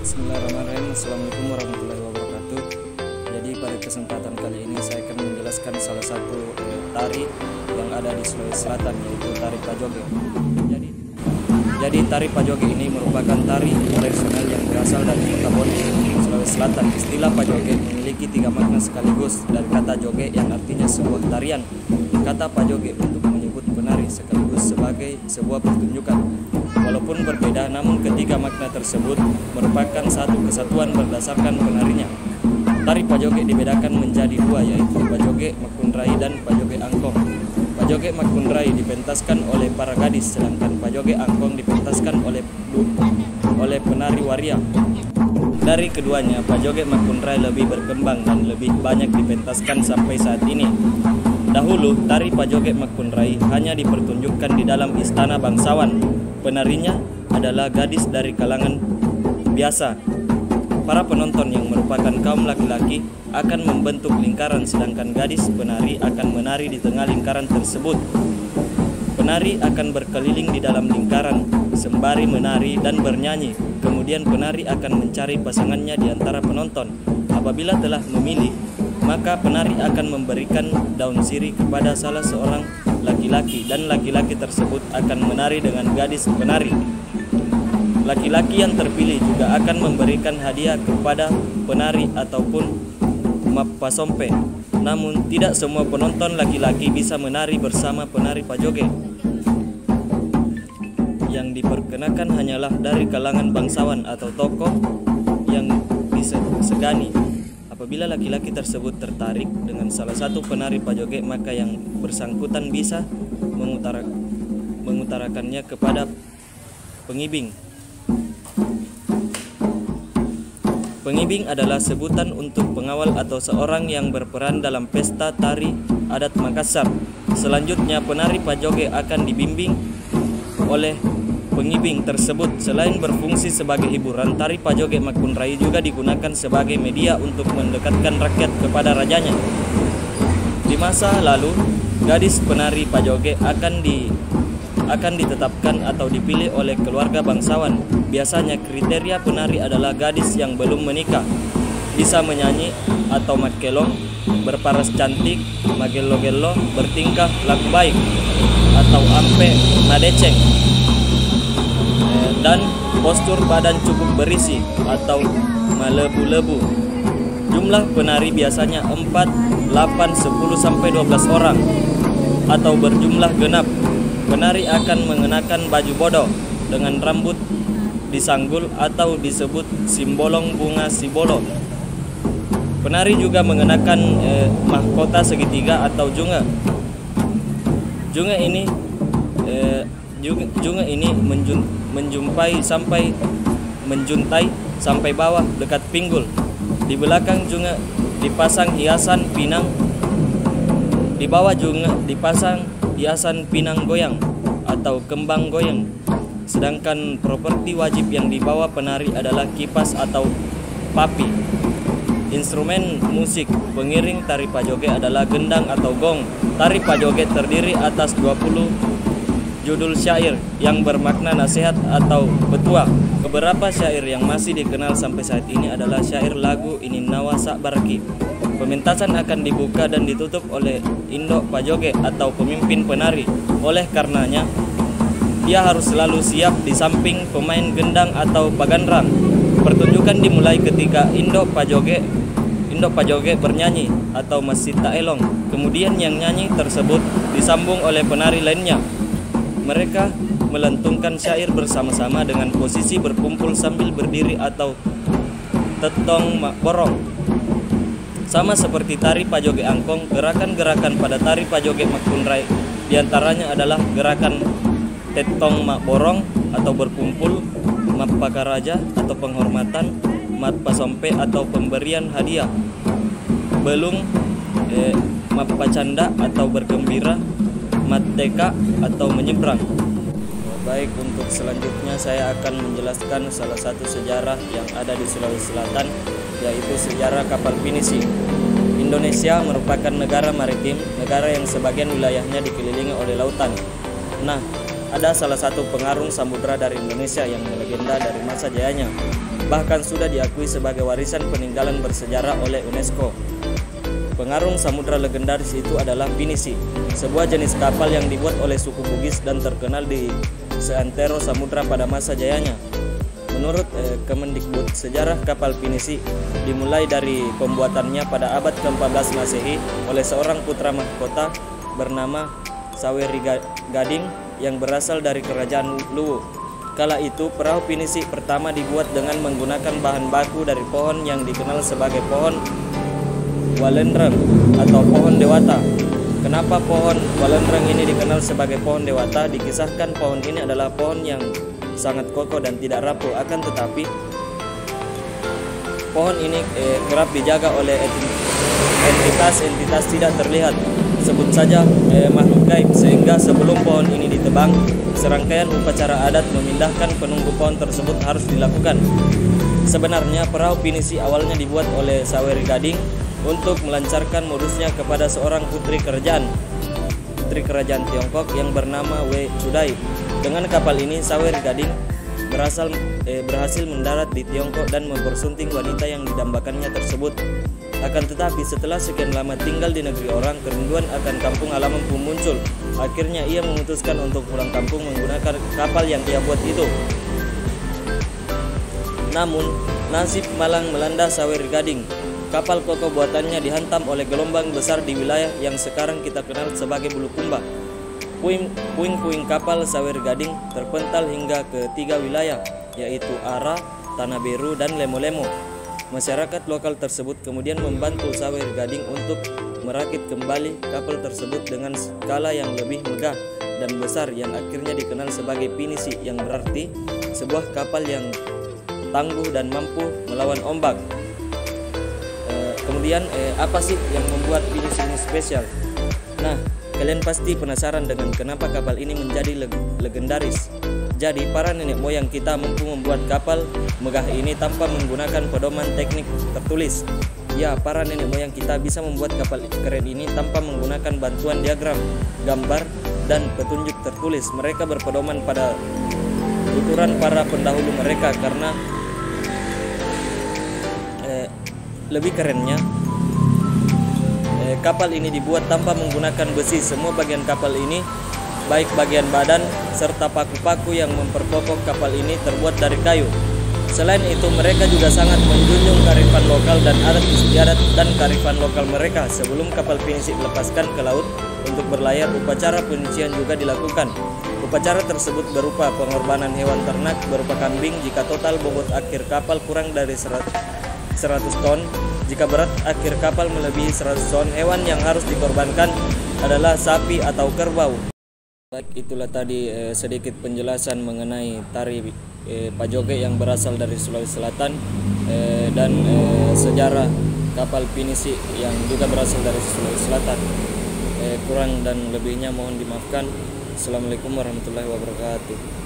Bismillahirrahmanirrahim. Assalamualaikum warahmatullahi wabarakatuh. Jadi pada kesempatan kali ini saya akan menjelaskan salah satu tari yang ada di Sulawesi Selatan, yaitu tari Pajoge. Jadi tari Pajoge ini merupakan tari tradisional yang berasal dari Kota Bone, Sulawesi Selatan. Istilah Pajoge memiliki 3 makna sekaligus dari kata joge yang artinya sebuah tarian. Kata Pajoge untuk menyebut penari sekaligus sebagai sebuah pertunjukan. Walaupun berbeda, namun ketiga makna tersebut merupakan satu kesatuan berdasarkan penarinya. Tari Pajoge dibedakan menjadi 2, yaitu Pajoge Makunrai dan Pajoge Angkong. Pajoge Makunrai dipentaskan oleh para gadis, sedangkan Pajoge Angkong dipentaskan oleh penari waria. Dari keduanya, Pajoge Makunrai lebih berkembang dan lebih banyak dipentaskan sampai saat ini. Dahulu, tari Pajoge Makunrai hanya dipertunjukkan di dalam istana bangsawan. Penarinya adalah gadis dari kalangan biasa. Para penonton yang merupakan kaum laki-laki akan membentuk lingkaran, sedangkan gadis penari akan menari di tengah lingkaran tersebut. Penari akan berkeliling di dalam lingkaran sembari menari dan bernyanyi. Kemudian penari akan mencari pasangannya di antara penonton. Apabila telah memilih, maka penari akan memberikan daun sirih kepada salah seorang laki-laki dan laki-laki tersebut akan menari dengan gadis penari. Laki-laki yang terpilih juga akan memberikan hadiah kepada penari ataupun mapasompe. Namun tidak semua penonton laki-laki bisa menari bersama penari Pajoge. Yang diperkenakan hanyalah dari kalangan bangsawan atau tokoh yang disegani. Apabila laki-laki tersebut tertarik dengan salah satu penari Pajoge, maka yang bersangkutan bisa mengutarakannya kepada pengibing. Pengibing adalah sebutan untuk pengawal atau seorang yang berperan dalam pesta tari adat Makassar. Selanjutnya, penari Pajoge akan dibimbing oleh pengibing tersebut. Selain berfungsi sebagai hiburan, tari Pajoge Makunrai juga digunakan sebagai media untuk mendekatkan rakyat kepada rajanya. Di masa lalu, gadis penari Pajoge akan ditetapkan atau dipilih oleh keluarga bangsawan. Biasanya kriteria penari adalah gadis yang belum menikah, bisa menyanyi atau makelong, berparas cantik, magelo-gelo, bertingkah laku baik, atau ampe nadeceng, dan postur badan cukup berisi atau malebu-lebu. Jumlah penari biasanya 4, 8, 10 sampai 12 orang atau berjumlah genap. Penari akan mengenakan baju bodo dengan rambut disanggul atau disebut simbolong bunga sibolo. Penari juga mengenakan mahkota segitiga atau junga. Junga ini menjuntai sampai bawah dekat pinggul. Di belakang junga dipasang hiasan pinang. Di bawah junga dipasang hiasan pinang goyang atau kembang goyang. Sedangkan properti wajib yang dibawa penari adalah kipas atau papi. Instrumen musik pengiring tari Pajoge adalah gendang atau gong. Tari Pajoge terdiri atas 20 judul syair yang bermakna nasihat atau petua. Beberapa syair yang masih dikenal sampai saat ini adalah syair lagu Ini Nawa Sak Baraki. Pementasan akan dibuka dan ditutup oleh induk Pajoge atau pemimpin penari. Oleh karenanya, dia harus selalu siap di samping pemain gendang atau paganrang. Pertunjukan dimulai ketika induk Pajoge bernyanyi atau masita elong. Kemudian yang nyanyi tersebut disambung oleh penari lainnya. Mereka melantungkan syair bersama-sama dengan posisi berkumpul sambil berdiri atau tetong borong. Sama seperti tari Pajoge Angkong, gerakan-gerakan pada tari Pajoge Makunrai diantaranya adalah gerakan tetong mak borong atau berkumpul, mat pakaraja atau penghormatan, mat pasompe atau pemberian hadiah, belung, mat pacanda atau bergembira, mat teka atau menyeberang. Baik, untuk selanjutnya saya akan menjelaskan salah satu sejarah yang ada di Sulawesi Selatan, yaitu sejarah kapal pinisi. Indonesia merupakan negara maritim, negara yang sebagian wilayahnya dikelilingi oleh lautan. Nah, ada salah satu pengarung samudra dari Indonesia yang melegenda dari masa jayanya. bahkan sudah diakui sebagai warisan peninggalan bersejarah oleh UNESCO. Pengarung samudra legendaris itu adalah pinisi, sebuah jenis kapal yang dibuat oleh suku Bugis dan terkenal di seantero samudra pada masa jayanya. Menurut Kemendikbud, sejarah kapal pinisi dimulai dari pembuatannya pada abad ke-14 Masehi oleh seorang putra mahkota bernama Saweri Gading yang berasal dari kerajaan Luwu. Kala itu, perahu pinisi pertama dibuat dengan menggunakan bahan baku dari pohon yang dikenal sebagai pohon Walendreng atau pohon dewata. Kenapa pohon Walendreng ini dikenal sebagai pohon dewata? Dikisahkan pohon ini adalah pohon yang sangat kokoh dan tidak rapuh, akan tetapi pohon ini kerap dijaga oleh entitas tidak terlihat, sebut saja makhluk gaib, sehingga sebelum pohon ini ditebang, serangkaian upacara adat memindahkan penunggu pohon tersebut harus dilakukan. Sebenarnya perahu pinisi awalnya dibuat oleh Saweri Gading untuk melancarkan modusnya kepada seorang putri kerajaan Tiongkok yang bernama Wei Chudai. Dengan kapal ini, Saweri Gading berhasil mendarat di Tiongkok dan mempersunting wanita yang didambakannya tersebut. Akan tetapi setelah sekian lama tinggal di negeri orang, kerinduan akan kampung halaman pun muncul. Akhirnya ia memutuskan untuk pulang kampung menggunakan kapal yang ia buat itu. Namun, nasib malang melanda Saweri Gading. Kapal kokoh buatannya dihantam oleh gelombang besar di wilayah yang sekarang kita kenal sebagai Bulukumba. Puing-puing kapal Saweri Gading terpental hingga ke 3 wilayah, yaitu Ara, Tanah Biru, dan Lemo-Lemo. Masyarakat lokal tersebut kemudian membantu Saweri Gading untuk merakit kembali kapal tersebut dengan skala yang lebih megah dan besar yang akhirnya dikenal sebagai pinisi, yang berarti sebuah kapal yang tangguh dan mampu melawan ombak. Kemudian apa sih yang membuat pinisi ini spesial? Nah, kalian pasti penasaran dengan kenapa kapal ini menjadi legendaris. Jadi para nenek moyang kita mampu membuat kapal megah ini tanpa menggunakan pedoman teknik tertulis. Ya, para nenek moyang kita bisa membuat kapal keren ini tanpa menggunakan bantuan diagram, gambar, dan petunjuk tertulis. Mereka berpedoman pada tuturan para pendahulu mereka karena lebih kerennya, kapal ini dibuat tanpa menggunakan besi. Semua bagian kapal ini, baik bagian badan serta paku-paku yang memperkokoh kapal ini, terbuat dari kayu. Selain itu, mereka juga sangat menjunjung kearifan lokal dan adat istiadat dan kearifan lokal mereka. Sebelum kapal pinisi dilepaskan ke laut untuk berlayar, upacara penyucian juga dilakukan. Upacara tersebut berupa pengorbanan hewan ternak berupa kambing jika total bobot akhir kapal kurang dari 100 ton. Jika berat akhir kapal melebihi 100 ton, hewan yang harus dikorbankan adalah sapi atau kerbau. Baik, itulah tadi sedikit penjelasan mengenai tari Pajoge yang berasal dari Sulawesi Selatan dan sejarah kapal pinisi yang juga berasal dari Sulawesi Selatan. Kurang dan lebihnya mohon dimaafkan. Assalamualaikum warahmatullahi wabarakatuh.